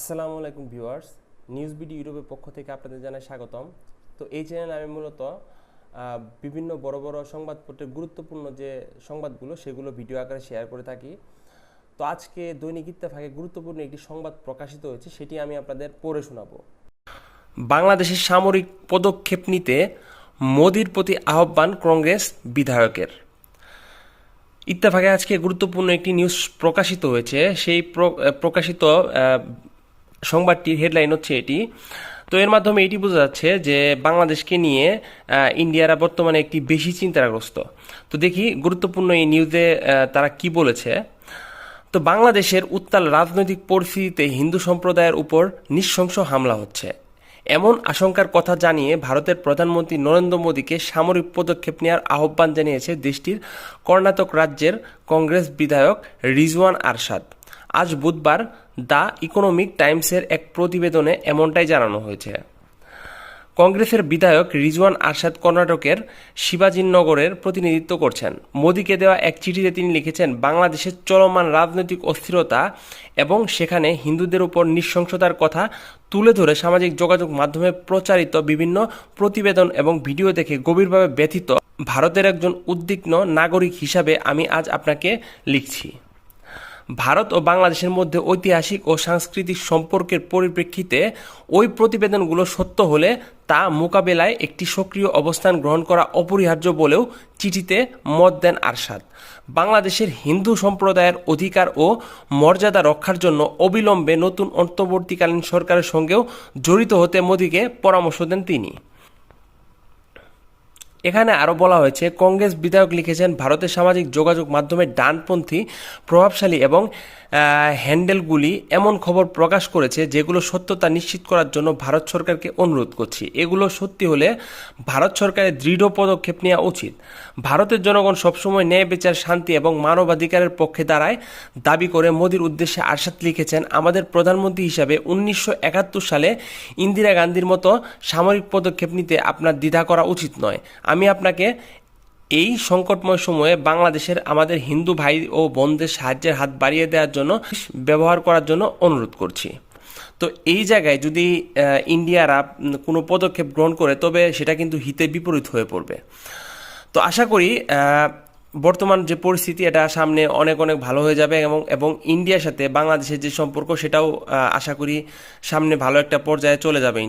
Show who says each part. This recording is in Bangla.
Speaker 1: আসসালামু আলাইকুম ভিউয়ার্স, নিউজ বিডি ইউটিউবের পক্ষ থেকে আপনাদের জানাই স্বাগতম। তো এই চ্যানেলে আমি মূলত বিভিন্ন বড় বড় সংবাদপত্রের গুরুত্বপূর্ণ যে সংবাদগুলো সেগুলো ভিডিও আকারে শেয়ার করে থাকি। তো আজকে দৈনিক ইত্তেফাকে গুরুত্বপূর্ণ একটি সংবাদ প্রকাশিত হয়েছে, সেটি আমি আপনাদের পড়ে শোনাবো। বাংলাদেশের সামরিক পদক্ষেপ নিতে মোদির প্রতি আহ্বান কংগ্রেস বিধায়কের। ইত্তেফাকে আজকে গুরুত্বপূর্ণ একটি নিউজ প্রকাশিত হয়েছে। সেই প্রকাশিত সংবাদটির হেডলাইন হচ্ছে এটি। তো এর মাধ্যমে এটি বোঝা যাচ্ছে যে বাংলাদেশকে নিয়ে ইন্ডিয়ারা বর্তমানে একটি বেশি চিন্তাগ্রস্ত। তো দেখি গুরুত্বপূর্ণ এই নিউজে তারা কি বলেছে। তো বাংলাদেশের উত্তাল রাজনৈতিক পরিস্থিতিতে হিন্দু সম্প্রদায়ের উপর নৃশংস হামলা হচ্ছে এমন আশঙ্কার কথা জানিয়ে ভারতের প্রধানমন্ত্রী নরেন্দ্র মোদীকে সামরিক পদক্ষেপ নেওয়ার আহ্বান জানিয়েছে দেশটির কর্ণাটক রাজ্যের কংগ্রেস বিধায়ক রিজওয়ান আরশাদ। আজ বুধবার দ্য ইকোনমিক টাইমসের এক প্রতিবেদনে এমনটাই জানানো হয়েছে। কংগ্রেসের বিধায়ক রিজওয়ান আরশাদ কর্ণাটকের শিবাজীনগরের প্রতিনিধিত্ব করছেন। মোদীকে দেওয়া এক চিঠিতে তিনি লিখেছেন, বাংলাদেশের চলমান রাজনৈতিক অস্থিরতা এবং সেখানে হিন্দুদের উপর নৃশংসতার কথা তুলে ধরে সামাজিক যোগাযোগ মাধ্যমে প্রচারিত বিভিন্ন প্রতিবেদন এবং ভিডিও দেখে গভীরভাবে ব্যথিত ভারতের একজন উদ্বিগ্ন নাগরিক হিসাবে আমি আজ আপনাকে লিখছি। ভারত ও বাংলাদেশের মধ্যে ঐতিহাসিক ও সাংস্কৃতিক সম্পর্কের পরিপ্রেক্ষিতে ওই প্রতিবেদনগুলো সত্য হলে তা মোকাবেলায় একটি সক্রিয় অবস্থান গ্রহণ করা অপরিহার্য বলেও চিঠিতে মত দেন আরশাদ। বাংলাদেশের হিন্দু সম্প্রদায়ের অধিকার ও মর্যাদা রক্ষার জন্য অবিলম্বে নতুন অন্তর্বর্তীকালীন সরকারের সঙ্গেও জড়িত হতে মোদীকে পরামর্শ দেন তিনি। এখানে আরও বলা হয়েছে, কংগ্রেস বিধায়ক লিখেছেন, ভারতের সামাজিক যোগাযোগ মাধ্যমে ডানপন্থী প্রভাবশালী এবং হ্যান্ডেলগুলি এমন খবর প্রকাশ করেছে যেগুলো সত্যতা নিশ্চিত করার জন্য ভারত সরকারকে অনুরোধ করছি। এগুলো সত্যি হলে ভারত সরকারের দৃঢ় পদক্ষেপ নেওয়া উচিত। ভারতের জনগণ সবসময় ন্যায় বিচার, শান্তি এবং মানবাধিকারের পক্ষে দাঁড়ায় দাবি করে মোদির উদ্দেশ্যে আরশাদ লিখেছেন, আমাদের প্রধানমন্ত্রী হিসাবে 1971 সালে ইন্দিরা গান্ধীর মতো সামরিক পদক্ষেপ নিতে আপনার দ্বিধা করা উচিত নয়। আমি আপনাকে এই সংকটময় সময়ে বাংলাদেশের আমাদের হিন্দু ভাই ও বোনদের সাহায্যের হাত বাড়িয়ে দেওয়ার জন্য ব্যবহার করার জন্য অনুরোধ করছি। তো এই জায়গায় যদি ইন্ডিয়ারা কোনো পদক্ষেপ গ্রহণ করে তবে সেটা কিন্তু হিতে বিপরীত হয়ে পড়বে। তো আশা করি বর্তমান যে পরিস্থিতি এটা সামনে অনেক অনেক ভালো হয়ে যাবে এবং ইন্ডিয়ার সাথে বাংলাদেশের যে সম্পর্ক সেটাও আশা করি সামনে ভালো একটা পর্যায়ে চলে যাবে।